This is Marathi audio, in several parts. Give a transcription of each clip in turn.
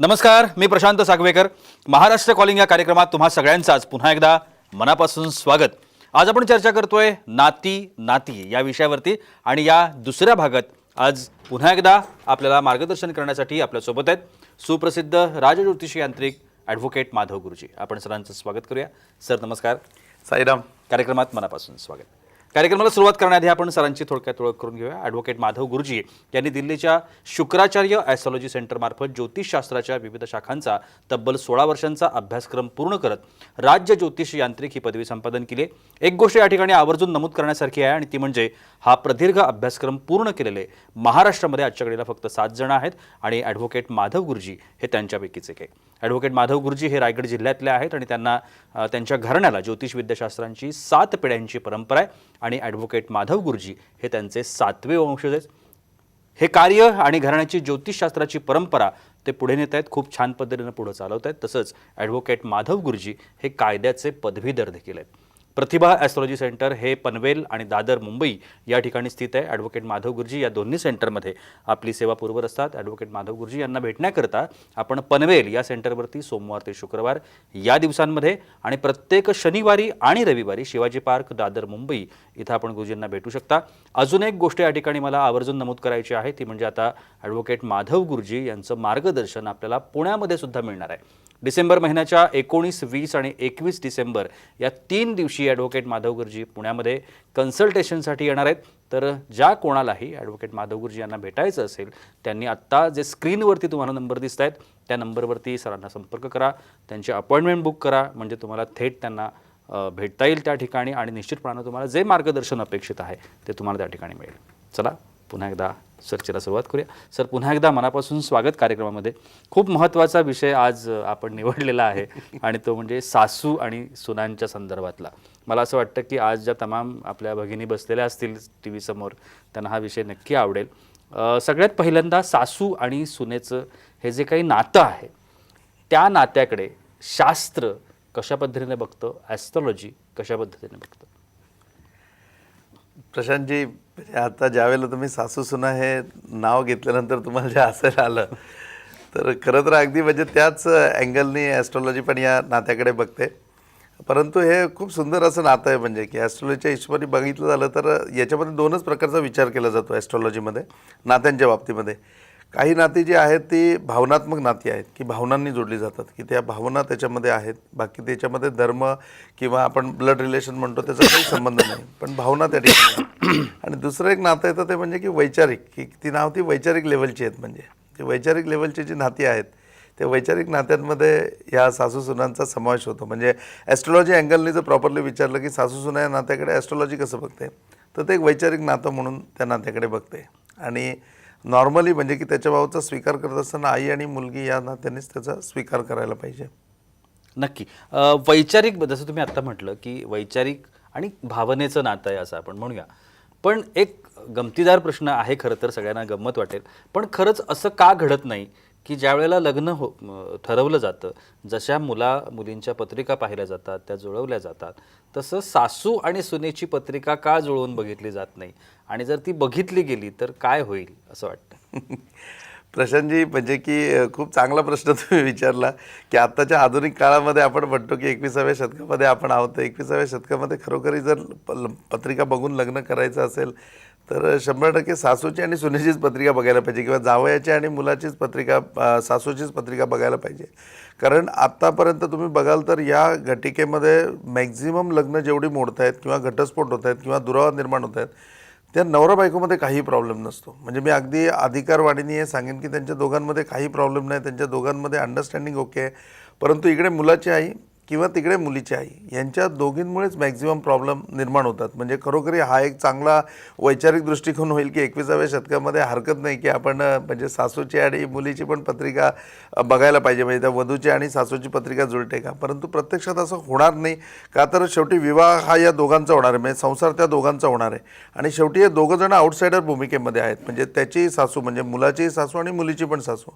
नमस्कार, मी प्रशांत सागवेकर. महाराष्ट्र कॉलिंग या कार्यक्रमात तुम्हा सगळ्यांचाच पुन्हा एकदा मनापासून स्वागत. आज आपण चर्चा करतोय नाती नाती या विषयावरती आणि या दुसऱ्या भागात आज पुन्हा एकदा आपल्याला मार्गदर्शन करण्यासाठी आपल्यासोबत आहेत सुप्रसिद्ध राजज्योतिषी यांत्रिक ॲडव्होकेट माधव गुरुजी. आपण सरांचं स्वागत करूया. सर नमस्कार. साईराम. कार्यक्रमात मनापासून स्वागत. कार्यक्रमाला सुरुवात करण्याआधी आपण सरांची थोडक्यात ओळख करून घेऊया. ॲडव्होकेट माधव गुरुजी यांनी दिल्लीच्या शुक्राचार्य ॲस्ट्रॉलॉजी सेंटरमार्फत ज्योतिषशास्त्राच्या विविध शाखांचा तब्बल 16 वर्षांचा अभ्यासक्रम पूर्ण करत राज्य ज्योतिष यांत्रिक ही पदवी संपादन केली. एक गोष्ट या ठिकाणी आवर्जून नमूद करण्यासारखी आहे आणि ती म्हणजे हा प्रदीर्घ अभ्यासक्रम पूर्ण केलेले महाराष्ट्रामध्ये आजच्या घडीला फक्त 7 जण आहेत आणि ॲडव्होकेट माधव गुरुजी हे त्यांच्यापैकीच एक आहे. ॲडव्होकेट माधव गुरुजी हे रायगड जिल्ह्यातले आहेत आणि त्यांना त्यांच्या घराण्याला ज्योतिष विद्याशास्त्रांची 7 पिढ्यांची परंपरा आहे आणि ॲडव्होकेट माधव गुरुजी हे त्यांचे 7वे वंशज आहेत. हे कार्य आणि घराण्याची ज्योतिषशास्त्राची परंपरा ते पुढे नेत आहेत, खूप छान पद्धतीनं पुढे चालवत आहेत. तसंच ॲडव्होकेट माधव गुरुजी हे कायद्याचे पदवीधर देखील आहेत. प्रतिभा ॲस्ट्रॉलॉजी सेंटर हे पनवेल आणि दादर मुंबई या ठिकाणी स्थित आहे. ॲडव्होकेट माधव गुरुजी या दोन्ही सेंटरमध्ये आपली सेवा पुरवत असतात. ॲडव्होकेट माधव गुरुजी यांना भेटण्याकरता आपण पनवेल या सेंटरवरती सोमवार ते शुक्रवार या दिवसांमध्ये आणि प्रत्येक शनिवारी आणि रविवारी शिवाजी पार्क दादर मुंबई इथं आपण गुरुजींना भेटू शकता. अजून एक गोष्ट या ठिकाणी मला आवर्जून नमूद करायची आहे ती म्हणजे आता ॲडव्होकेट माधव गुरुजी यांचं मार्गदर्शन आपल्याला पुण्यामध्ये सुद्धा मिळणार आहे. डिसेंबर महिन्याच्या 19, 20 आणि 21 डिसेंबर या 3 दिवशी ॲडव्होकेट माधव गुरुजी पुण्यामध्ये कन्सल्टेशनसाठी येणार आहेत. तर ज्या कोणालाही ॲडव्होकेट माधव गुरुजी यांना भेटायचं असेल त्यांनी आत्ता जे स्क्रीनवरती तुम्हाला नंबर दिसत आहेत त्या नंबरवरती सरांना संपर्क करा, त्यांची अपॉइंटमेंट बुक करा, म्हणजे तुम्हाला थेट त्यांना भेटता येईल त्या ठिकाणी आणि निश्चितपणानं तुम्हाला जे मार्गदर्शन अपेक्षित आहे ते तुम्हाला त्या ठिकाणी मिळेल. चला पुन्हा एकदा चर्चेला सुरुवात करूया. सर पुन्हा एकदा मनापासून स्वागत कार्यक्रमामध्ये. खूप महत्त्वाचा विषय आज आपण निवडलेला आहे आणि तो म्हणजे सासू आणि सुनांच्या संदर्भातला. मला असं वाटतं की आज ज्या तमाम आपल्या भगिनी बसलेल्या असतील टी व्ही समोर त्यांना हा विषय नक्की आवडेल. सगळ्यात पहिल्यांदा सासू आणि सुनेचं हे जे काही नातं आहे त्या नात्याकडे शास्त्र कशा पद्धतीने बघतं, ॲस्ट्रॉलॉजी कशा पद्धतीने बघतं? प्रशांतजी, आता ज्यावेळेला तुम्ही सासू सुना हे नाव घेतल्यानंतर तुम्हाला जे हसायला आलं तर खरं तर अगदी म्हणजे त्याच अँगलनी ॲस्ट्रॉलॉजी पण या नात्याकडे बघते. परंतु हे खूप सुंदर असं नातं आहे, म्हणजे की ॲस्ट्रॉलॉजीच्या हिशोबाने बघितलं झालं तर याच्यामध्ये 2च प्रकारचा विचार केला जातो ॲस्ट्रॉलॉजीमध्ये नात्यांच्या बाबतीमध्ये. काही नाती जी आहेत ती भावनात्मक नाती आहेत की भावनांनी जोडली जातात, की त्या भावना त्याच्यामध्ये आहेत. बाकी त्याच्यामध्ये धर्म किंवा आपण ब्लड रिलेशन म्हणतो त्याचा काही संबंध नाही, पण भावना त्या ठिकाणी. आणि दुसरं एक नातं येतं ते म्हणजे की वैचारिक, की ती ती वैचारिक लेवलची आहेत. म्हणजे ती वैचारिक लेवलची जी नाती आहेत त्या वैचारिक नात्यांमध्ये ह्या सासू सुनांचा समावेश होतो. म्हणजे ॲस्ट्रॉलॉजी अँगलनी जर प्रॉपरली विचारलं की सासू सुना या नात्याकडे ॲस्ट्रॉलॉजी कसं बघते, तर ते एक वैचारिक नातं म्हणून त्या नात्याकडे बघते. आणि नॉर्मली म्हणजे की त्याच्या भावाचा स्वीकार करत असताना आई आणि मुलगी या नात्यानेच त्याचा स्वीकार करायला पाहिजे. नक्की. वैचारिक जसं तुम्ही आत्ता म्हटलं की वैचारिक आणि भावनेचं नातं आहे असं आपण म्हणूया. पण एक गमतीदार प्रश्न आहे, खरं तर सगळ्यांना गंमत वाटेल, पण खरंच असं का घडत नाही की ज्या वेळेला लग्न ठरवलं जातं, जशा मुलींच्या पत्रिका पाहिल्या जातात त्या जुळवल्या जातात, तसं सासू आणि सुनेची पत्रिका का जुळवून बघितली जात नाही आणि जर ती बघितली गेली तर काय होईल असं वाटतं? प्रशांतजी, म्हणजे की खूप चांगला प्रश्न तुम्ही विचारला की आत्ताच्या आधुनिक काळामध्ये आपण म्हणतो की 21व्या शतकामध्ये आपण आहोत. 21व्या शतकामध्ये खरोखरी जर पत्रिका बघून लग्न करायचं असेल तर 100% सासूची आणि सुनेचीच पत्रिका बघायला पाहिजे किंवा जावयाची आणि मुलाचीच पत्रिका, सासूचीच पत्रिका बघायला पाहिजे. कारण आत्तापर्यंत तुम्ही बघाल तर या घटिकेमध्ये मॅक्झिमम लग्न जेवढी मोडत आहेत किंवा घटस्फोट होत आहेत किंवा दुरावाद निर्माण होत आहेत त्या नवरा बायकोमध्ये काही प्रॉब्लेम नसतो. म्हणजे मी अगदी अधिकारवाणीने हे सांगेन की त्यांच्या दोघांमध्ये काही प्रॉब्लेम नाही, त्यांच्या दोघांमध्ये अंडरस्टँडिंग ओके आहे. परंतु इकडे मुलाची आई किंवा तिकडे मुलीची आई यांच्या दोघींमुळेच मॅक्झिमम प्रॉब्लेम निर्माण होतात. म्हणजे खरोखरी हा एक चांगला वैचारिक दृष्टिकोन होईल की 21व्या शतकामध्ये हरकत नाही की आपण म्हणजे सासूची आणि मुलीची पण पत्रिका बघायला पाहिजे, म्हणजे त्या वधूची आणि सासूची पत्रिका जुळते का. परंतु प्रत्यक्षात असं होणार नाही, का तर शेवटी विवाह हा या दोघांचा होणार आहे, म्हणजे संसार त्या दोघांचा होणार आहे. आणि शेवटी हे दोघंजण आउटसायडर भूमिकेमध्ये आहेत, म्हणजे त्याची सासू म्हणजे मुलाची सासू आणि मुलीची पण सासू.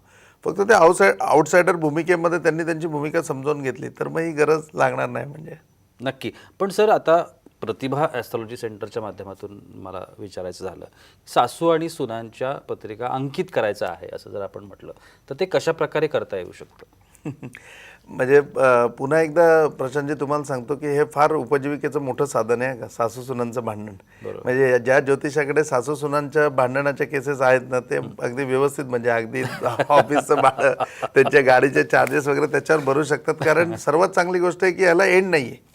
फक्त ते आउटसायडर भूमिकेमध्ये त्यांनी त्यांची भूमिका समजावून घेतली तर मग ही गरज लागणार नाही. म्हणजे नक्की. पण सर आता प्रतिभा ॲस्ट्रॉलॉजी सेंटरच्या माध्यमातून मला विचारायचं झालं, सासू आणि सुनांच्या पत्रिका अंकित करायचं आहे असं जर आपण म्हटलं तर ते कशा प्रकारे करता येऊ शकतं? म्हणजे पुन्हा एकदा प्रशांतजी तुम्हाला सांगतो की हे फार उपजीविकेचं मोठं साधन आहे का, सासू सुनांचं भांडण. म्हणजे ज्या ज्योतिषाकडे सासू सुनांच्या भांडणाच्या केसेस आहेत ना, ते अगदी व्यवस्थित, म्हणजे अगदी ऑफिसचं भाडं, त्यांच्या गाडीचे चार्जेस वगैरे त्याच्यावर भरू शकतात. कारण सर्वात चांगली गोष्ट आहे की याला एंड नाही आहे,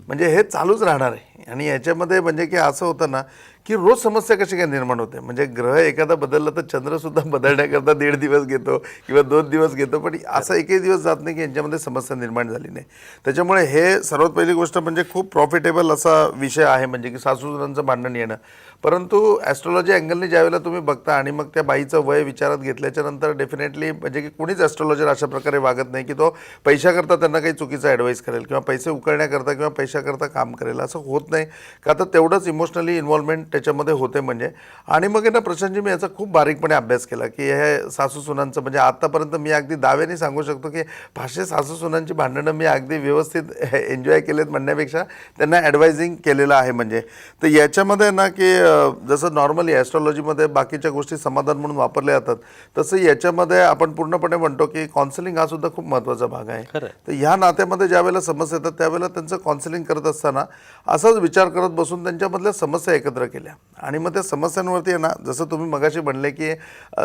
म्हणजे हे चालूच राहणार आहे. आणि याच्यामध्ये म्हणजे की असं होतं ना की रोज समस्या कशी काय निर्माण होते. म्हणजे ग्रह एखादा बदलला तर चंद्रसुद्धा बदलण्याकरता 1.5 दिवस घेतो किंवा 2 दिवस घेतो, पण असा एकही दिवस जात नाही की यांच्यामध्ये समस्या निर्माण झाली नाही. त्याच्यामुळे हे सर्वात पहिली गोष्ट म्हणजे खूप प्रॉफिटेबल असा विषय आहे, म्हणजे की सासूसुनांचं भांडण येणं. परंतु ॲस्ट्रॉलॉजी अँगलने ज्यावेळेला तुम्ही बघता आणि मग त्या बाईचं वय विचारात घेतल्याच्या नंतर डेफिनेटली म्हणजे की कुणीच ॲस्ट्रॉलॉजर अशा प्रकारे वागत नाही की तो पैशाकरता त्यांना काही चुकीचा ॲडवाईस करेल किंवा पैसे उकळण्याकरता किंवा पैशाकरता काम करेल, असं होत नाही. का तर तेवढंच इमोशनली इन्व्हॉल्वमेंट त्याच्यामध्ये होते म्हणजे. आणि मग आहे ना प्रशांतजी, मी याचा खूप बारीकपणे अभ्यास केला की हे सासू सुनांचं, म्हणजे आत्तापर्यंत मी अगदी दाव्याने सांगू शकतो की 500 सासू सुनांची भांडणं मी अगदी व्यवस्थित एन्जॉय केलेत म्हणण्यापेक्षा त्यांना ॲडवायझिंग केलेलं आहे. म्हणजे तर याच्यामध्ये ना की जसं नॉर्मली ॲस्ट्रॉलॉजीमध्ये बाकीच्या गोष्टी समाधान म्हणून वापरल्या जातात, तसं याच्यामध्ये आपण पूर्णपणे म्हणतो की काउन्सिलिंग हा सुद्धा खूप महत्त्वाचा भाग आहे. तर ह्या नात्यामध्ये ज्यावेळेला समस्या येतात त्यावेळेला त्यांचं काउन्सिलिंग करत असताना असाच विचार करत बसून त्यांच्यामधल्या समस्या एकत्र केल्या आणि मग त्या समस्यांवरती आहे ना, जसं तुम्ही मगाशी म्हणले की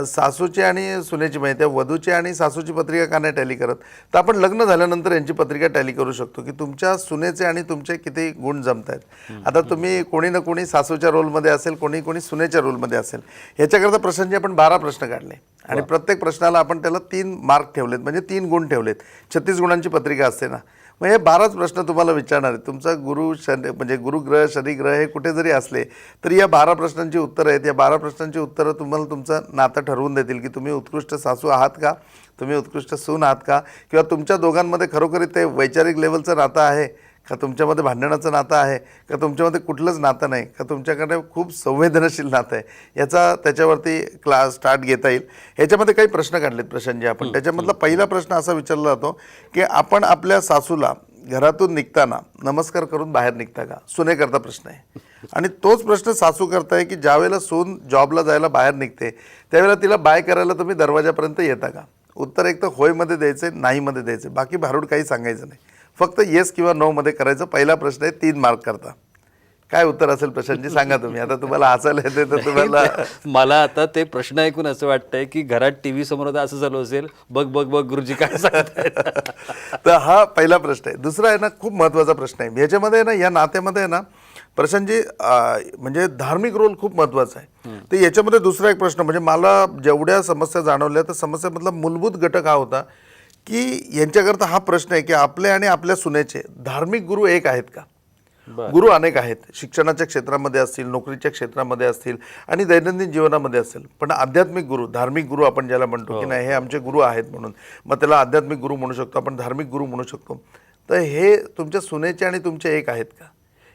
सासूची आणि सुनेची, म्हणजे त्या वधूची आणि सासूची पत्रिका का नाही टॅली करत, तर आपण लग्न झाल्यानंतर यांची पत्रिका टॅली करू शकतो की तुमच्या सुनेचे आणि तुमचे किती गुण जमत आहेत. आता तुम्ही कोणी ना कोणी सासूच्या रोलमध्ये असेल, कोणी सुनेच्या रोलमध्ये असेल. ह्याच्याकरता प्रश्नांचे आपण 12 प्रश्न काढले आणि प्रत्येक प्रश्नाला आपण त्याला 3 मार्क ठेवलेत, म्हणजे 3 गुण ठेवलेत. 36 गुणांची पत्रिका असते ना, मग हे 12च प्रश्न तुम्हाला विचारणार आहेत. तुमचा गुरु शनी, म्हणजे गुरुग्रह शनिग्रह हे कुठे जरी असले तरी या 12 प्रश्नांची उत्तरं आहेत. या 12 प्रश्नांची उत्तरं तुम्हाला तुमचं नातं ठरवून देतील की तुम्ही उत्कृष्ट सासू आहात का, तुम्ही उत्कृष्ट सून आहात का, किंवा तुमच्या दोघांमध्ये खरोखर ते वैचारिक लेवलचं नातं आहे का, तुमच्यामध्ये भांडणाचं नातं आहे का, तुमच्यामध्ये कुठलंच नातं नाही का, तुमच्याकडे खूप संवेदनशील नातं आहे. याचा त्याच्यावरती क्लास स्टार्ट घेता येईल. ह्याच्यामध्ये काही प्रश्न काढलेत प्रशांतजी आपण. त्याच्यामधला पहिला प्रश्न असा विचारला जातो की आपण आपल्या सासूला घरातून निघताना नमस्कार करून बाहेर निघता का, सुनेकरता प्रश्न आहे. आणि तोच प्रश्न सासू करताय की ज्यावेळेला सून जॉबला जायला बाहेर निघते त्यावेळेला तिला बाय करायला तुम्ही दरवाजापर्यंत येता का. उत्तर एक तर होयमध्ये द्यायचं, नाहीमध्ये द्यायचं, बाकी भारूड काही सांगायचं नाही, फक्त येस किंवा नो मध्ये करायचं. पहिला प्रश्न आहे, 3 मार्क करता. काय उत्तर असेल प्रशांतजी, सांगा तुम्ही. आता तुम्हाला हसायला येते तर तुम्हाला. मला आता ते प्रश्न ऐकून असं वाटतंय की घरात टीव्ही समोर आता असं चालू असेल, बघ बघ बघ गुरुजी काय सांगतायत. तर हा पहिला प्रश्न आहे. दुसरा आहे ना, खूप महत्त्वाचा प्रश्न आहे ह्याच्यामध्ये आहे ना, या नात्यामध्ये आहे ना प्रशांतजी, म्हणजे धार्मिक रोल खूप महत्त्वाचा आहे. तर याच्यामध्ये दुसरा एक प्रश्न, म्हणजे मला जेवढ्या समस्या जाणवल्या तर समस्यामधला मूलभूत घटक हा होता की यांच्याकरता हा प्रश्न आहे की आपले आणि आपल्या सुनेचे धार्मिक गुरु एक आहेत का. गुरु अनेक आहेत, शिक्षणाच्या क्षेत्रामध्ये असतील, नोकरीच्या क्षेत्रामध्ये असतील आणि दैनंदिन जीवनामध्ये असेल, पण आध्यात्मिक गुरु, धार्मिक गुरु आपण ज्याला म्हणतो की नाही हे आमचे गुरु आहेत म्हणून, मग त्याला आध्यात्मिक गुरु म्हणू शकतो आपण, धार्मिक गुरु म्हणू शकतो. तर हे तुमच्या सुनेचे आणि तुमचे एक आहेत का,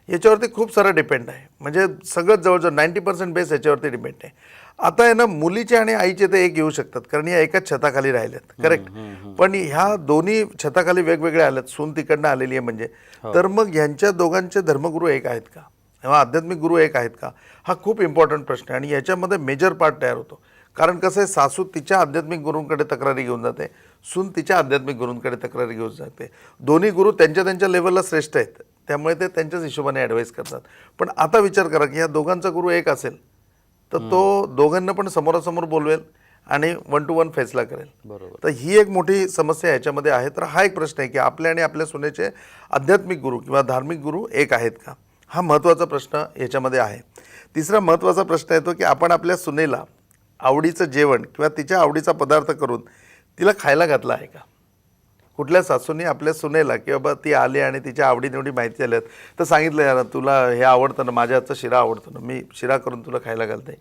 याच्यावरती खूप सारं डिपेंड आहे. म्हणजे सगळं जवळजवळ 90% बेस याच्यावरती डिपेंड आहे. आता आहे ना, मुलीचे आणि आईचे ते एक येऊ शकतात कारण या एकाच छताखाली राहिल्यात, करेक्ट. पण ह्या दोन्ही छताखाली वेगवेगळ्या आल्यात, सून तिकडनं आलेली आहे म्हणजे, तर मग ह्यांच्या दोघांचे धर्मगुरू एक आहेत का किंवा आध्यात्मिक गुरु एक आहेत का, हा खूप इम्पॉर्टंट प्रश्न आहे. आणि याच्यामध्ये मेजर पार्ट तयार होतो. कारण कसं आहे, सासू तिच्या आध्यात्मिक गुरूंकडे तक्रारी घेऊन जाते, सून तिच्या आध्यात्मिक गुरूंकडे तक्रारी घेऊन जाते. दोन्ही गुरु त्यांच्या त्यांच्या लेवलला श्रेष्ठ आहेत, त्यामुळे ते त्यांच्याच हिशोबाने ॲडवाईस करतात. पण आता विचार करा की ह्या दोघांचा गुरु एक असेल तर तो दोघांना पण समोरासमोर बोलवेल आणि 1 to 1 फैसला करेल. तर ही एक मोठी समस्या ह्याच्यामध्ये आहे. तर हा एक प्रश्न आहे की आपल्या आणि आपल्या सुनेचे आध्यात्मिक गुरु किंवा धार्मिक गुरु एक आहेत का, हा महत्त्वाचा प्रश्न ह्याच्यामध्ये आहे. तिसरा महत्त्वाचा प्रश्न येतो की आपण आपल्या सुनेला आवडीचं जेवण किंवा तिच्या आवडीचा पदार्थ करून तिला खायला घातला आहे का. कुठल्या सासूने आपल्या सुनेला की बाबा ती आली आणि तिच्या आवडीनिवडी माहिती आल्यात तर सांगितलं, यार तुला हे आवडतं ना, माझ्या हातचा शिरा आवडतो ना, मी शिरा करून तुला खायला घालते.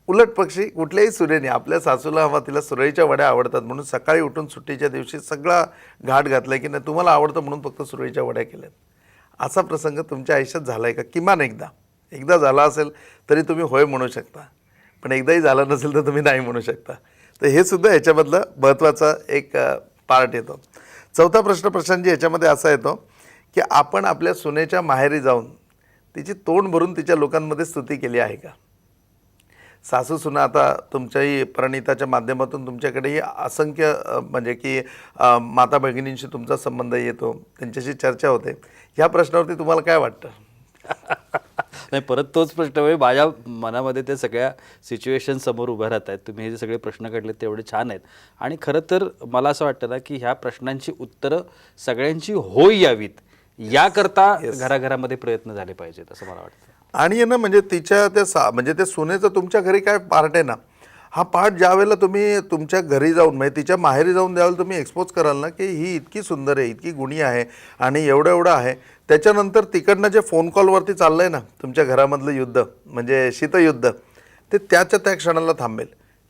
उलट पक्षी कुठल्याही सुनेने आपल्या सासूला हवा तिला सुरईच्या वड्या आवडतात म्हणून सकाळी उठून सुट्टीच्या दिवशी सगळा घाट घातला की नाही तुम्हाला आवडतं म्हणून फक्त सुरईच्या वड्या केल्यात. असा प्रसंग तुमच्या आयुष्यात झाला आहे का. किमान एकदा झाला असेल तरी तुम्ही होय म्हणू शकता, पण एकदाही झाला नसेल तर तुम्ही नाही म्हणू शकता. तर हे सुद्धा ह्याच्यामधलं महत्त्वाचा एक पार्ट येतो. चौथा प्रश्न प्रशांतजी याच्यामध्ये असा येतो की आपण आपल्या सुनेच्या माहेरी जाऊन तिची तोंड भरून तिच्या लोकांमध्ये स्तुती केली आहे का? सासू सुना आता तुमच्याही प्रणिताच्या माध्यमातून तुमच्याकडेही असंख्य म्हणजे की माता भगिनींशी तुमचा संबंध येतो, त्यांच्याशी चर्चा होते. ह्या प्रश्नावरती तुम्हाला काय वाटतं? नाही, परत तोच प्रश्न म्हणजे माझ्या मनामध्ये ते सगळ्या सिच्युएशन समोर उभ्या राहत आहेत. तुम्ही हे जे सगळे प्रश्न काढले ते एवढे छान आहेत. आणि खरं तर मला असं वाटतं ना की ह्या प्रश्नांची उत्तरं सगळ्यांची होई यावीत याकरता घराघरामध्ये प्रयत्न झाले पाहिजेत असं मला वाटतं. आणि आहे ना म्हणजे तिच्या त्या म्हणजे त्या सुनेचं तुमच्या घरी काय पार्ट आहे ना, हा पार्ट ज्या वेळेला तुम्ही तुमच्या घरी जाऊन म्हणजे तिच्या माहेरी जाऊन ज्यावेळेला तुम्ही एक्सपोज कराल ना की ही इतकी सुंदर आहे, इतकी गुणी आहे आणि एवढं एवढं आहे, त्याच्यानंतर तिकडनं जे फोन कॉलवरती चाललं आहे ना तुमच्या घरामधलं युद्ध म्हणजे शीतयुद्ध, ते त्याच्या त्या क्षणाला थांबेल.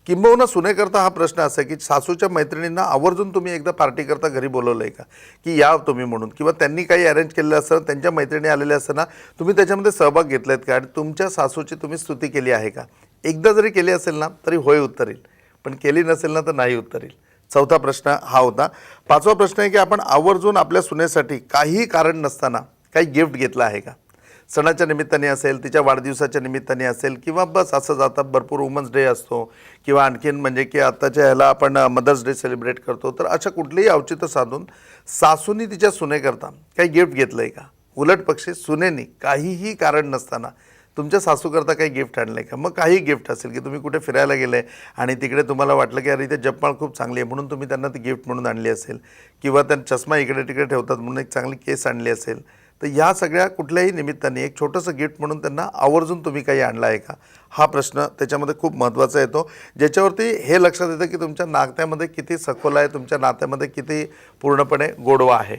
किंबहुना सुनेकरता हा प्रश्न असा आहे की सासूच्या मैत्रिणींना आवर्जून तुम्ही एकदा पार्टी करता घरी बोलवलं आहे का, की या तुम्ही म्हणून, किंवा त्यांनी काही अरेंज केलेलं असतं त्यांच्या मैत्रिणी आलेल्या असताना तुम्ही त्याच्यामध्ये सहभाग घेतला आहेत का आणि तुमच्या सासूची तुम्ही स्तुती केली आहे का? एकदा जरी केली असेल ना तरी होय उत्तर येईल, पण केली नसेल ना तर नाही उत्तर येईल. चौथा प्रश्न हा होता. पाचवा प्रश्न आहे की आपण आवर्जून आपल्या सुनेसाठी काही कारण नसताना काही गिफ्ट घेतलं आहे का? सणाच्या निमित्ताने असेल, तिच्या वाढदिवसाच्या निमित्ताने असेल, किंवा बस असं जाता भरपूर वुमन्स डे असतो किंवा आणखीन म्हणजे की आत्ताच्या ह्याला आपण मदर्स डे सेलिब्रेट करतो, तर अशा कुठलेही औचित्य साधून सासूनी तिच्या सुनेकरता काही गिफ्ट घेतलं आहे का? उलट पक्षी सुनेनी काहीही कारण नसताना तुमच्या सासूकरता काही गिफ्ट आणलं आहे का? मग काही गिफ्ट असेल की तुम्ही कुठे फिरायला गेले आणि तिकडे तुम्हाला वाटलं की अरे इथे जपमाळ खूप चांगली आहे म्हणून तुम्ही त्यांना ती गिफ्ट म्हणून आणली असेल, किंवा त्यांना चष्मा इकडे तिकडे ठेवतात म्हणून एक चांगली केस आणली असेल, तर ह्या सगळ्या कुठल्याही निमित्ताने एक छोटंसं गिफ्ट म्हणून त्यांना आवर्जून तुम्ही काही आणलं आहे का? हा प्रश्न त्याच्यामध्ये खूप महत्त्वाचा येतो, ज्याच्यावरती हे लक्षात येतं की तुमच्या नात्यामध्ये किती सखोल आहे, तुमच्या नात्यामध्ये किती पूर्णपणे गोडवा आहे.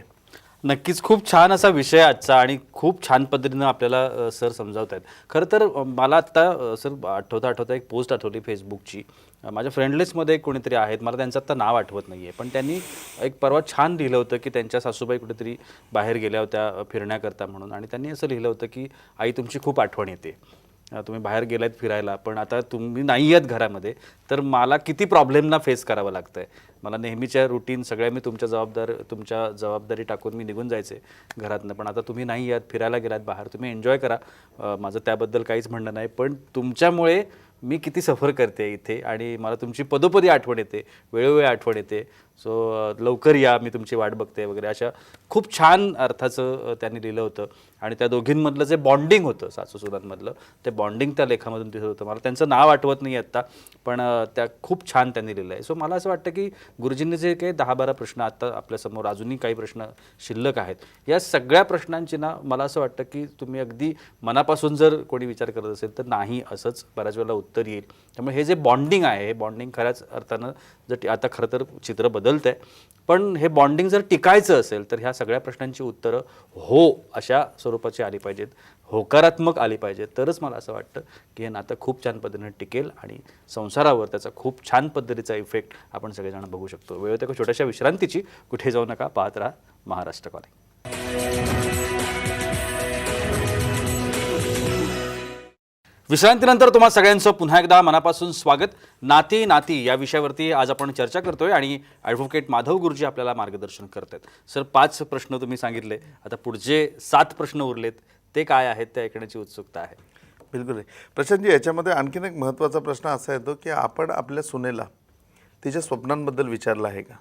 नक्कीच खूप छान असा विषय आजचा आणि खूप छान पद्धतीनं आपल्याला सर समजावत आहेत. खरं तर मला आत्ता सर आठवता एक पोस्ट आठवली फेसबुकची. माझ्या फ्रेंड लिस्टमध्ये कोणीतरी आहेत, मला त्यांचं आत्ता नाव आठवत नाही आहे, पण त्यांनी एक परवा छान लिहिलं होतं की त्यांच्या सासूबाई कुठेतरी बाहेर गेल्या होत्या फिरण्याकरता म्हणून, आणि त्यांनी असं लिहिलं होतं की आई तुमची खूप आठवण येते, तुम्ही बाहेर गेलात फिरायला पण आता तुम्ही नाही आहेत घरामध्ये, तर मला किती प्रॉब्लेमना फेस करावं लागतं आहे. मला नेहमीच्या रुटीन सगळ्या मी तुमच्या जबाबदारी टाकून मी निघून जायचे घरातनं, पण आता तुम्ही नाही आहात, फिरायला गेलात बाहेर, तुम्ही एन्जॉय करा, माझं त्याबद्दल काहीच म्हणणं नाही, पण तुमच्यामुळे मी किती सफर करते इथे आणि मला तुमची पदोपदी आठवण येते, वेळोवेळी आठवण येते, सो लवकर या, मी तुमची वाट बघते वगैरे, अशा खूप छान अर्थाचं त्यांनी लिहिलं होतं. आणि त्या दोघींमधलं जे बॉन्डिंग होतं सासूसुनांमधलं, ते बॉन्डिंग त्या लेखामधून दिसत होतं. मला त्यांचं नाव आठवत नाही आत्ता, पण त्या खूप छान त्यांनी लिहिलं आहे. सो मला असं वाटतं की गुरुजींनी जे काही 10-12 प्रश्न आत्ता आपल्यासमोर अजूनही काही प्रश्न शिल्लक आहेत, या सगळ्या प्रश्नांची ना मला असं वाटतं की तुम्ही अगदी मनापासून जर कोणी विचार करत असेल तर नाही असंच बऱ्याच वेळेला उत्तर येईल. त्यामुळे हे जे बॉन्डिंग आहे, हे बॉन्डिंग खऱ्याच अर्थानं जर आता खरं तर चित्र बदलतं आहे, पण हे बॉन्डिंग जर टिकायचं असेल तर ह्या सगळ्या प्रश्नांची उत्तरं हो अशा स्वरूपाची आली पाहिजेत, होकारात्मक आली पाहिजेत, तरच मला असं वाटतं की हे नातं खूप छान पद्धतीने टिकेल आणि संसारावर त्याचा खूप छान पद्धतीचा इफेक्ट आपण सगळेजण बघू शकतो. वेळ होते का छोट्याशा विश्रांतीची, कुठे जाऊ नका, पाहत राहा महाराष्ट्र कॉलिंग. विश्रांतीनंतर तुम्हा सगळ्यांचं पुन्हा एकदा मनापासून स्वागत. नाती नाती या विषयावरती आज आपण चर्चा करतोय आणि ॲडव्होकेट माधव गुरुजी आपल्याला मार्गदर्शन करत आहेत. सर 5 प्रश्न तुम्ही सांगितले, आता पुढचे 7 प्रश्न उरलेत, ते काय आहेत ते ऐकण्याची उत्सुकता आहे. बिलकुल. प्रशांतजी, याच्यामध्ये आणखीन एक महत्त्वाचा प्रश्न असा येतो की आपण आपल्या सुनेला तिच्या स्वप्नांबद्दल विचारलं आहे का?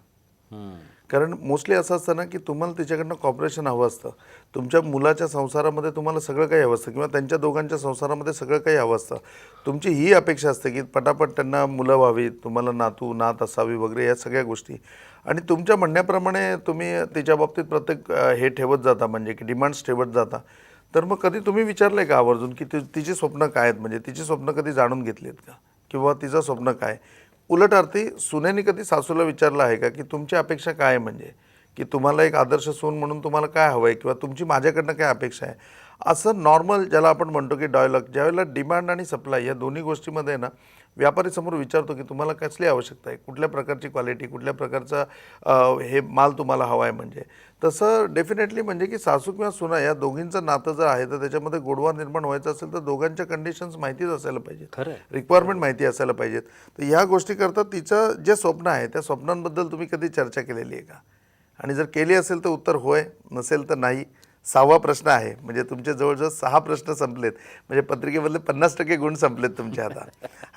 कारण मोस्टली असं असतं ना की तुम्हाला तिच्याकडनं कॉपरेशन हवं असतं, तुमच्या मुलाच्या संसारामध्ये तुम्हाला सगळं काही हवं असतं, किंवा त्यांच्या दोघांच्या संसारामध्ये सगळं काही हवं असतं. तुमची ही अपेक्षा असते की पटापट त्यांना मुलं व्हावीत, तुम्हाला नात असावी वगैरे, या सगळ्या गोष्टी. आणि तुमच्या म्हणण्याप्रमाणे तुम्ही तिच्या बाबतीत प्रत्येक हे ठेवत जाता, म्हणजे की डिमांड्स ठेवत जाता. तर मग कधी तुम्ही विचारलं आहे का आवर्जून की तिची स्वप्न काय आहेत, म्हणजे तिची स्वप्न कधी जाणून घेतली आहेत का, किंवा तिचं स्वप्न काय? उलट अर्थी सुनेनी कधी सासूला विचारलं आहे का की तुमची अपेक्षा काय आहे, म्हणजे की तुम्हाला एक आदर्श सून म्हणून तुम्हाला काय हवं आहे, किंवा तुमची माझ्याकडनं काय अपेक्षा आहे? असं नॉर्मल ज्याला आपण म्हणतो की डायलॉग, ज्यावेळेला डिमांड आणि सप्लाय या दोन्ही गोष्टीमध्ये ना व्यापारी समोर विचारतो की तुम्हाला कसली आवश्यकता आहे, कुठल्या प्रकारची क्वालिटी, कुठल्या प्रकारचा हे माल तुम्हाला हवा आहे, म्हणजे तसं डेफिनेटली म्हणजे की सासू किंवा सुना या दोघींचं नातं जर आहे तर त्याच्यामध्ये गोडवा निर्माण व्हायचं असेल तर दोघांच्या कंडिशन्स माहितीच असायला पाहिजेत, खरं, रिक्वायरमेंट माहिती असायला पाहिजेत. तर ह्या गोष्टी करता तिचं जे स्वप्न आहे त्या स्वप्नांबद्दल तुम्ही कधी चर्चा केलेली आहे का? आणि जर केली असेल तर उत्तर होय, नसेल तर नाही. 6वा प्रश्न आहे, म्हणजे तुमचे जवळजवळ 6 प्रश्न संपलेत, म्हणजे पत्रिकेमधले 50% गुण संपलेत तुमचे आता.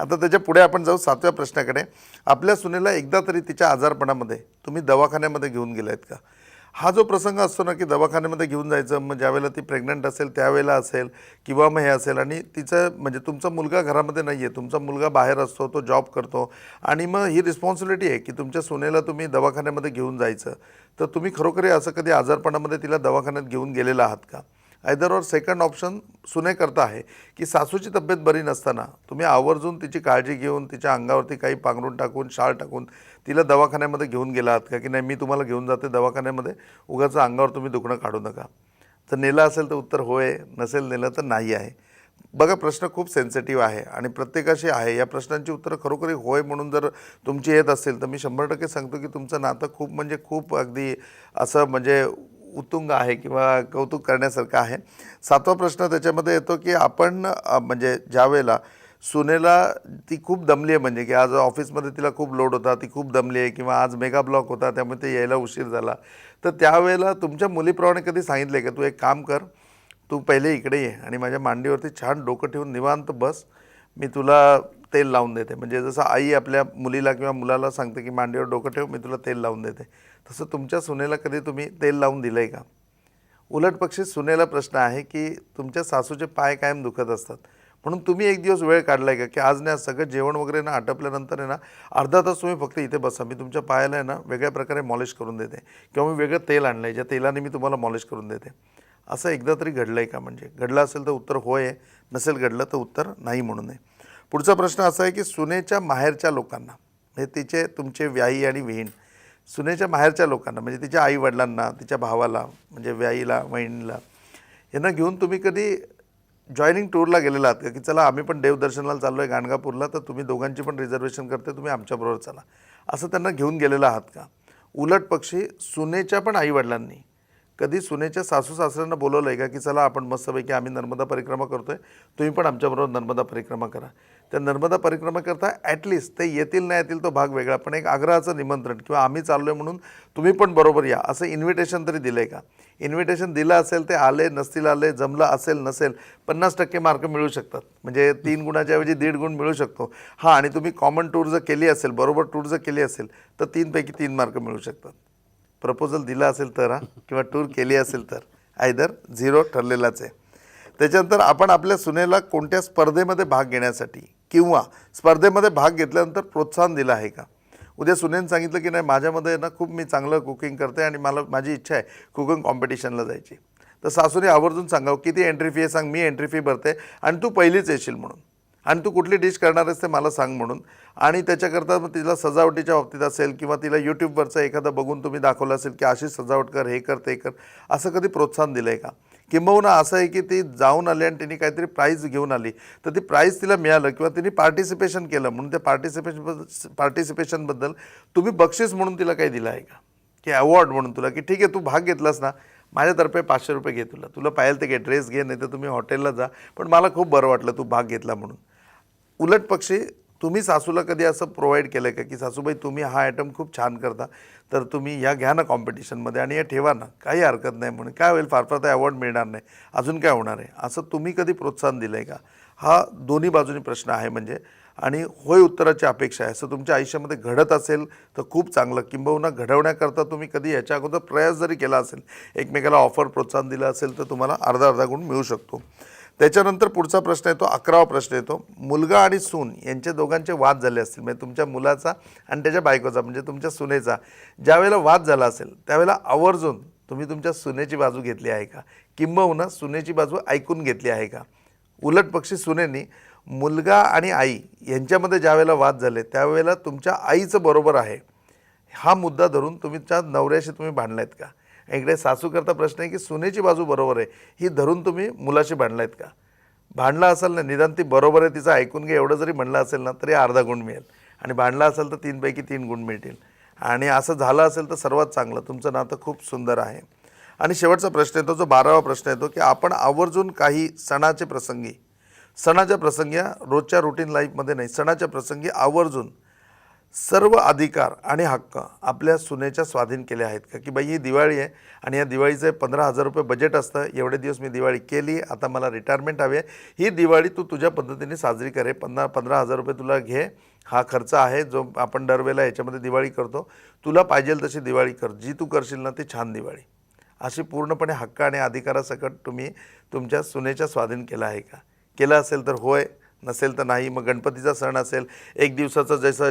आता त्याच्या पुढे आपण जाऊ 7व्या प्रश्नाकडे. आपल्या सुनेला एकदा तरी तिच्या आजारपणामध्ये तुम्ही दवाखान्यामध्ये घेऊन गेलात का? हा जो प्रसंग असतो ना, की दवाखान्यामध्ये घेऊन जायचं, मग ज्यावेळेला ती प्रेग्नंट असेल त्यावेळेला असेल किंवा मग हे असेल आणि तिचं म्हणजे तुमचा मुलगा घरामध्ये नाही आहे, तुमचा मुलगा बाहेर असतो, तो जॉब करतो आणि मग ही रिस्पॉन्सिबिलिटी आहे की तुमच्या सुनेला तुम्ही दवाखान्यामध्ये घेऊन जायचं. तर तुम्ही खरोखर असं कधी आजारपणामध्ये तिला दवाखान्यात घेऊन गेलेला आहात का? आयदर ऑर सेकंड ऑप्शन सुनेकरता आहे की सासूची तब्येत बरी नसताना तुम्ही आवर्जून तिची काळजी घेऊन तिच्या अंगावरती काही पांघरून टाकून शाळ टाकून तिला दवाखान्यामध्ये घेऊन गेला आहात का, की नाही मी तुम्हाला घेऊन जाते दवाखान्यामध्ये, उगाचं अंगावर तुम्ही दुखणं काढू नका? तर नेलं असेल तर उत्तर होय, नसेल नेलं तर नाही आहे. बघा, प्रश्न खूप सेन्सिटिव्ह आहे आणि प्रत्येकाशी आहे. या प्रश्नांची उत्तरं खरोखर होय म्हणून जर तुमची येत असेल तर मी 100% सांगतो की तुमचं नातं खूप म्हणजे खूप अगदी असं म्हणजे उत्तुंग आहे किंवा कौतुक करण्यासारखं आहे. 7वा प्रश्न त्याच्यामध्ये येतो की आपण म्हणजे ज्यावेळेला सुनेला ती खूप दमली आहे, म्हणजे की आज ऑफिसमध्ये तिला खूप लोड होता, ती खूप दमली आहे किंवा आज मेगा ब्लॉक होता त्यामुळे ते यायला उशीर झाला, तर त्यावेळेला तुमच्या मुलीप्रमाणे कधी सांगितलं आहे का, तू एक काम कर, तू पहिले इकडे ये आणि माझ्या मांडीवरती छान डोकं ठेवून निवांत बस, मी तुला तेल लावून देते. म्हणजे जसं आई आपल्या मुलीला किंवा मुलाला सांगते की मांडीवर डोकं ठेव, मी तुला तेल लावून देते, तसं तुमच्या सुनेला कधी तुम्ही तेल लावून दिलं आहे का? उलट पक्षी सुनेला प्रश्न आहे की तुमच्या सासूचे पाय कायम दुखत असतात, म्हणून तुम्ही एक दिवस वेळ काढला आहे का की आज नाही, सगळं जेवण वगैरे ना आटपल्यानंतर आहे ना अर्धा तास तुम्ही फक्त इथे बसा, मी तुमच्या पायाला आहे ना वेगळ्या प्रकारे मॉलिश करून देते किंवा मी वेगळं तेल आणलं आहे ज्या तेलाने मी तुम्हाला मॉलिश करून देते. असं एकदा तरी घडलं आहे का? म्हणजे घडलं असेल तर उत्तर होय आहे, नसेल घडलं तर उत्तर नाही म्हणून आहे. पुढचा प्रश्न असा आहे की सुनेच्या माहेरच्या लोकांना, म्हणजे तिचे तुमचे व्याही आणि विहीण, सुनेच्या माहेरच्या लोकांना म्हणजे तिच्या आईवडिलांना, तिच्या भावाला म्हणजे व्याईला वहिनीला, यांना घेऊन तुम्ही कधी जॉईनिंग टूरला गेलेला आहात का, की चला आम्ही पण देवदर्शनाला चाललो आहे गाणगापूरला, तर तुम्ही दोघांची पण रिझर्वेशन करते, तुम्ही आमच्याबरोबर चला, असं त्यांना घेऊन गेलेला आहात का? उलट पक्षी सुनेच्या पण आईवडिलांनी कधी सुनेच्या सासू सासऱ्यांना बोलवलं आहे का, की चला आपण मस्तपैकी आम्ही नर्मदा परिक्रमा करतो आहे, तुम्ही पण आमच्याबरोबर नर्मदा परिक्रमा करा? त्या नर्मदा परिक्रमा करता ॲटलिस्ट ते येतील नाही येतील तो भाग वेगळा, पण एक आग्रहाचं निमंत्रण किंवा आम्ही चाललो आहे म्हणून तुम्ही पण बरोबर या असं इन्व्हिटेशन तरी दिलं आहे का? इन्व्हिटेशन दिलं असेल, ते आले नसतील आले, जमलं असेल नसेल, 50% मार्क मिळू शकतात, म्हणजे 3 गुणाच्या ऐवजी 1.5 गुण मिळू शकतो. हां, आणि तुम्ही कॉमन टूर जर केली असेल, बरोबर टूर जर केली असेल तर 3 पैकी 3 मार्क मिळू शकतात. प्रपोजल दिला असेल तर किंवा टूर केली असेल तर आयदर 0 ठरलेलाच आहे. त्याच्यानंतर आपण आपल्या सुनेला कोणत्या स्पर्धेमध्ये भाग घेण्यासाठी किंवा स्पर्धेमध्ये भाग घेतल्यानंतर प्रोत्साहन दिलं आहे का? उद्या सुनेनं सांगितलं की नाही माझ्यामध्ये ना खूप मी चांगलं कुकिंग करते आणि मला माझी इच्छा आहे कुकिंग कॉम्पिटिशनला जायची, तर सासूने आवर्जून सांगावं किती एंट्री फी आहे सांग, मी एंट्री फी भरते आणि तू पहिलीच येशील म्हणून, आणि तू कुठली डिश करणार आहेस ते मला सांग म्हणून. आणि त्याच्याकरता मग तिला सजावटीच्या बाबतीत असेल किंवा तिला यूट्यूबवरचं एखादं बघून तुम्ही दाखवलं असेल की अशी सजावट कर, हे कर ते कर, असं कधी प्रोत्साहन दिलं आहे का? किंबहुना असं आहे की ती जाऊन आली आणि तिने काहीतरी प्राईज घेऊन आली, तर ती प्राईज तिला मिळालं किंवा तिने पार्टिसिपेशन केलं म्हणून त्या पार्टिसिपेशनबद्दल तुम्ही बक्षीस म्हणून तिला काही दिलं आहे का, की अवॉर्ड म्हणून तुला, की ठीक आहे तू भाग घेतलास ना, माझ्यातर्फे 500 रुपये घे, तुला पाहिजे ते घे, ड्रेस घे, नाही तर तुम्ही हॉटेलला जा, पण मला खूप बरं वाटलं तू भाग घेतला म्हणून. उलट पक्षी तुम्ही सासूला कधी असं प्रोव्हाइड केलं आहे का, की सासूबाई तुम्ही हा आयटम खूप छान करता, तर तुम्ही या घ्या ना कॉम्पिटिशनमध्ये आणि हे ठेवा ना, काही हरकत नाही म्हणून, काय होईल फार फार तर अवॉर्ड मिळणार नाही, अजून काय होणार आहे, असं तुम्ही कधी प्रोत्साहन दिलं आहे का? हा दोन्ही बाजूनी प्रश्न आहे म्हणजे, आणि होय उत्तराची अपेक्षा आहे. असं तुमच्या आयुष्यामध्ये घडत असेल तर खूप चांगलं, किंबहुना घडवण्याकरता तुम्ही कधी याच्या अगोदर प्रयास जरी केला असेल, एकमेकाला ऑफर प्रोत्साहन दिलं असेल, तर तुम्हाला अर्धा गुण मिळू शकतो. त्याच्यानंतर पुढचा प्रश्न येतो, 11वा प्रश्न येतो, मुलगा आणि सून यांचे दोघांचे वाद झाले असतील, म्हणजे तुमच्या मुलाचा आणि त्याच्या बायकोचा म्हणजे तुमच्या सुनेचा ज्यावेळेला वाद झाला असेल त्यावेळेला आवर्जून तुम्ही तुमच्या सुनेची बाजू घेतली आहे का, किंबहुना सुनेची बाजू ऐकून घेतली आहे का? उलट पक्षी सुनेनी मुलगा आणि आई यांच्यामध्ये ज्यावेळेला वाद झाले त्यावेळेला तुमच्या आईचं बरोबर आहे हा मुद्दा धरून तुमच्या नवऱ्याशी तुम्ही भांडलायत का? इकडे सासू करता प्रश्न आहे की सुनेची बाजू बरोबर आहे ही धरून तुम्ही मुलाशी भांडलायत का? भांडला असेल ना, निदान ती बरोबर आहे तिचं ऐकून घे एवढं जरी म्हणलं असेल ना तरी अर्धा गुण मिळेल, आणि भांडला असेल तर 3 पैकी 3 गुण मिळतील, आणि असं झालं असेल तर सर्वात चांगलं, तुमचं नातं खूप सुंदर आहे. आणि शेवटचा प्रश्न येतो जो 12वा प्रश्न येतो की आपण आवर्जून काही सणाच्या प्रसंगी रोजच्या रुटीन लाईफमध्ये नाही, सणाच्या प्रसंगी आवर्जून सर्व अधिकार आणि हक्क आपल्या सुनेच्या स्वाधीन केले आहेत का? की बाई ही दिवाळी आहे आणि या दिवाळीचे 15,000 रुपये बजेट असतं, एवढे दिवस मी दिवाळी केली, आता मला रिटायरमेंट हवी आहे, ही दिवाळी तू तुझ्या पद्धतीने साजरी करे, 15,000 रुपये तुला घे, हा खर्च आहे जो आपण दरवेळेला याच्यामध्ये दिवाळी करतो, तुला पाहिजे तशी दिवाळी कर, जी तू करशील ना ती छान दिवाळी. अशी पूर्णपणे हक्क आणि अधिकारासकट तुम्ही तुमच्या सुनेच्या स्वाधीन केलं आहे का? केलं असेल तर होय, नसेल तर नाही. मग गणपतीचा सण असेल, एक दिवसाचं जसं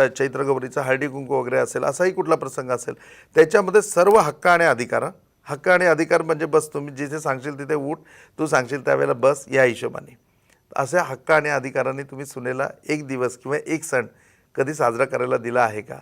चैत्र गौरीचा हळदी कुंकू वगैरे असेल, असाही कुठला प्रसंग असेल, त्याच्यामध्ये सर्व हक्क आणि अधिकार म्हणजे बस तुम्ही जिथे सांगशील तिथे उठ, तू सांगशील त्यावेळेला बस, या हिशोबाने. अशा हक्क आणि अधिकारांनी तुम्ही सुनेला एक दिवस किंवा एक सण कधी साजरा करायला दिला आहे का?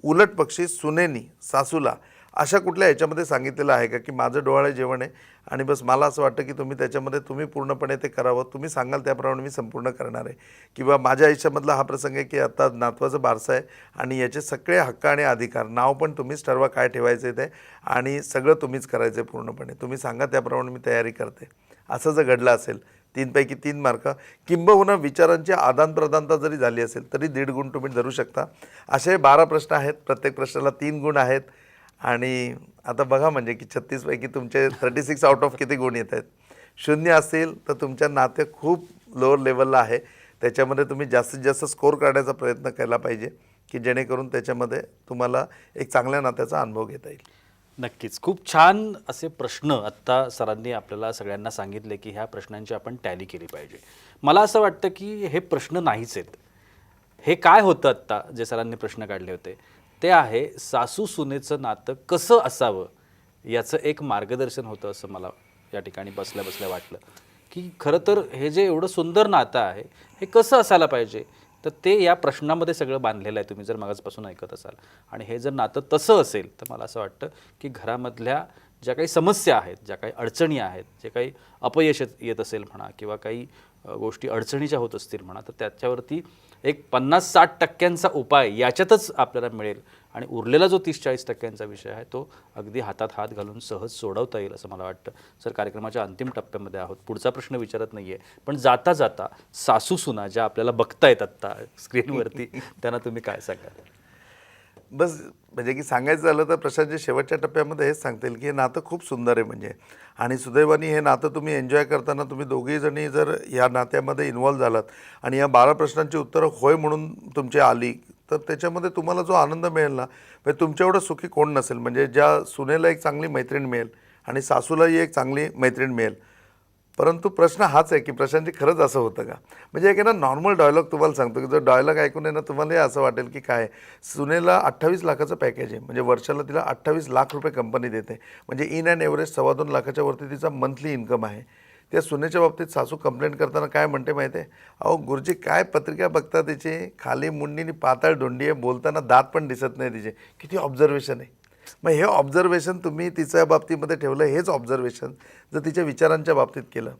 उलट पक्षी सुनेनी सासूला अशा कुठल्या ह्याच्यामध्ये सांगितलेलं आहे का की माझं डोहाळे जेवण आहे आणि बस मला असं वाटतं की तुम्ही त्याच्यामध्ये तुम्ही पूर्णपणे ते करावं, तुम्ही सांगाल त्याप्रमाणे मी संपूर्ण करणार आहे, किंवा माझ्या आयुष्यामधला हा प्रसंग आहे की आता नातवाचं बारसं आहे आणि याचे सगळे हक्क आणि अधिकार, नाव पण तुम्हीच ठरवा काय ठेवायचं आहे ते, आणि सगळं तुम्हीच करायचं आहे पूर्णपणे, तुम्ही सांगा त्याप्रमाणे मी तयारी करते, असं जर घडलं असेल 3 पैकी 3 मार्क, किंबहुना विचारांची आदानप्रदानता जरी झाली असेल तरी 1.5 गुण तुम्ही धरू शकता. असे 12 प्रश्न आहेत, प्रत्येक प्रश्नाला 3 गुण आहेत. आणि आता बघा म्हणजे की 36 पैकी तुमचे 36 आउट ऑफ किती गुण येत आहेत. 0 असेल तर तुमच्या नाते खूप लोअर लेवलला आहे, त्याच्यामध्ये तुम्ही जास्तीत जास्त स्कोर काढण्याचा प्रयत्न केला पाहिजे की जेणेकरून त्याच्यामध्ये तुम्हाला एक चांगल्या नात्याचा अनुभव घेता येईल. नक्कीच. खूप छान असे प्रश्न आत्ता सरांनी आपल्याला सगळ्यांना सांगितले की ह्या प्रश्नांची आपण टॅली केली पाहिजे. मला असं वाटतं की हे प्रश्न नाहीच आहेत. हे काय होतं आत्ता जे सरांनी प्रश्न काढले होते ते आहे सासू सुनेचं नातं कसं असावं याचं एक मार्गदर्शन होतं असं मला या ठिकाणी बसल्या बसल्या वाटलं की खरं तर हे जे एवढं सुंदर नातं आहे हे कसं असायला पाहिजे, तर ते या प्रश्नामध्ये सगळं बांधलेलं आहे तुम्ही जर मागासपासून ऐकत असाल. आणि हे जर नातं तसं असेल तर मला असं वाटतं की घरामधल्या ज्या काही समस्या आहेत, ज्या काही अडचणी आहेत, जे काही अपयश येत असेल म्हणा किंवा काही गोष्टी अडचणीच्या होत असतील म्हणा, तर त्याच्यावरती एक 50-60% उपाय याच्यातच आपल्याला मिळेल आणि उरलेला जो 30-40% विषय आहे तो अगदी हातात हात घालून सहज सोडवता येईल असं मला वाटतं. सर, कार्यक्रमाच्या अंतिम टप्प्यामध्ये आहोत. पुढचा प्रश्न विचारत नाही आहे, पण जाता जाता सासू सुना ज्या आपल्याला बघतायत आत्ता स्क्रीनवरती त्यांना तुम्ही काय सांगाल? बस म्हणजे की सांगायचं झालं तर प्रशांतजी शेवटच्या टप्प्यामध्ये हेच सांगतील की हे नातं खूप सुंदर आहे म्हणजे, आणि सुदैवाने हे नातं तुम्ही एन्जॉय करताना तुम्ही दोघेही जणी जर या नात्यामध्ये इन्व्हॉल्व झालात आणि या 12 प्रश्नांची उत्तरं होय म्हणून तुमची आली तर त्याच्यामध्ये तुम्हाला जो आनंद मिळेल ना, म्हणजे तुमच्या एवढं सुखी कोण नसेल. म्हणजे ज्या सुनेला एक चांगली मैत्रीण मिळेल आणि सासूलाही एक चांगली मैत्रीण मिळेल. परंतु प्रश्न हाच आहे की प्रशांतजी खरंच असं होतं का? म्हणजे एक आहे ना नॉर्मल डायलॉग तुम्हाला सांगतो की जर डायलॉग ऐकून आहे ना तुम्हालाही असं वाटेल की काय, सुनेला 28 लाखाचं पॅकेज आहे, म्हणजे वर्षाला तिला 28 लाख रुपये कंपनी देते, म्हणजे इन अँड एव्हरेज 2.25 लाखाच्या वरती तिचा मंथली इन्कम आहे. त्या सुनेच्या बाबतीत सासू कंप्लेंट करताना काय म्हणते माहिती आहे? अहो गुरुजी काय पत्रिका बघता तिची, खाली मुंडीनी पातळ धोंडी आहे, बोलताना दात पण दिसत नाही तिचे. किती ऑब्झर्वेशन आहे. मग हे ऑब्झर्वेशन तुम्ही तिच्या बाबतीमध्ये ठेवलं, हेच ऑब्झर्वेशन जर तिच्या विचारांच्या बाबतीत केलं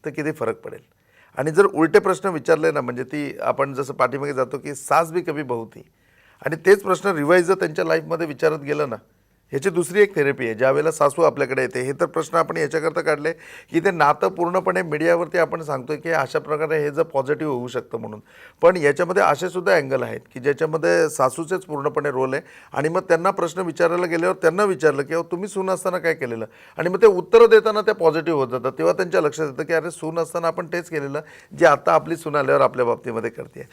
तर किती फरक पडेल. आणि जर उलटे प्रश्न विचारले ना, म्हणजे ती आपण जसं पाठीमागे जातो की सास भी कभी बहू थी, आणि तेच प्रश्न रिवाईज जर त्यांच्या लाईफमध्ये विचारत गेलं ना, ह्याची दुसरी एक थेरपी आहे. ज्यावेळेला सासू आपल्याकडे येते, हे तर प्रश्न आपण याच्याकरता काढले की ते नातं पूर्णपणे मीडियावरती आपण सांगतोय की अशा प्रकारे हे जर पॉझिटिव्ह होऊ शकतं म्हणून, पण याच्यामध्ये असेसुद्धा अँगल आहेत की ज्याच्यामध्ये सासूचेच पूर्णपणे रोल आहे. आणि मग त्यांना प्रश्न विचारायला गेल्यावर त्यांना विचारलं की तुम्ही सून असताना काय केलेलं, आणि मग ते उत्तरं देताना त्या पॉझिटिव्ह होत जातात. तेव्हा त्यांच्या लक्षात येतं की अरे सून असताना आपण तेच केलेलं जे आता आपली सून आल्यावर आपल्या बाबतीमध्ये करते.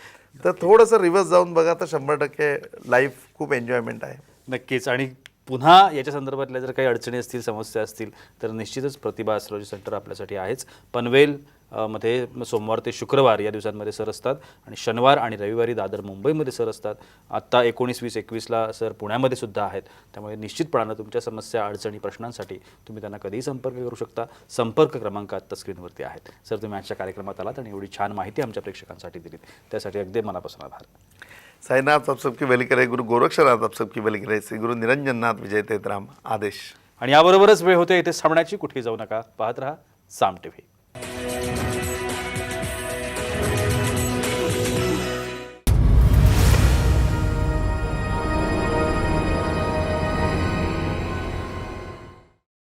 तर थोडंसं रिव्हर्स जाऊन बघा तर 100% लाईफ खूप एन्जॉयमेंट आहे. नक्कीच. आणि पुन्हा याच्या संदर्भातल्या जर काही अडचणी असतील, समस्या असतील तर निश्चितच प्रतिभा ॲस्ट्रॉलॉजी सेंटर आपल्यासाठी आहेच. पनवेल मध्ये सोमवार ते शुक्रवार या दिवसांमध्ये सर असतात आणि शनिवार आणि रविवारी दादर मुंबईमध्ये सर असतात. आत्ता 19, 20, 21ला सर पुण्यामध्ये सुद्धा आहेत. त्यामुळे निश्चितपणानं तुमच्या समस्या, अडचणी, प्रश्नांसाठी तुम्ही त्यांना कधीही संपर्क करू शकता. संपर्क क्रमांक आत्ता स्क्रीनवरती आहेत. सर, तुम्ही आजच्या कार्यक्रमात आलात आणि एवढी छान माहिती आमच्या प्रेक्षकांसाठी दिलीत त्यासाठी अगदी मनापासून आभार. साईनाथ आप सबकी भली करे, गुरु गोरक्षनाथ आप सबकी भली करे, श्री गुरु निरंजननाथ विजय तेतराम आदेश. आणि याबरोबरच वेळ होते इथे थांबण्याची. कुठेही जाऊ नका, पाहत रहा साम टीव्ही.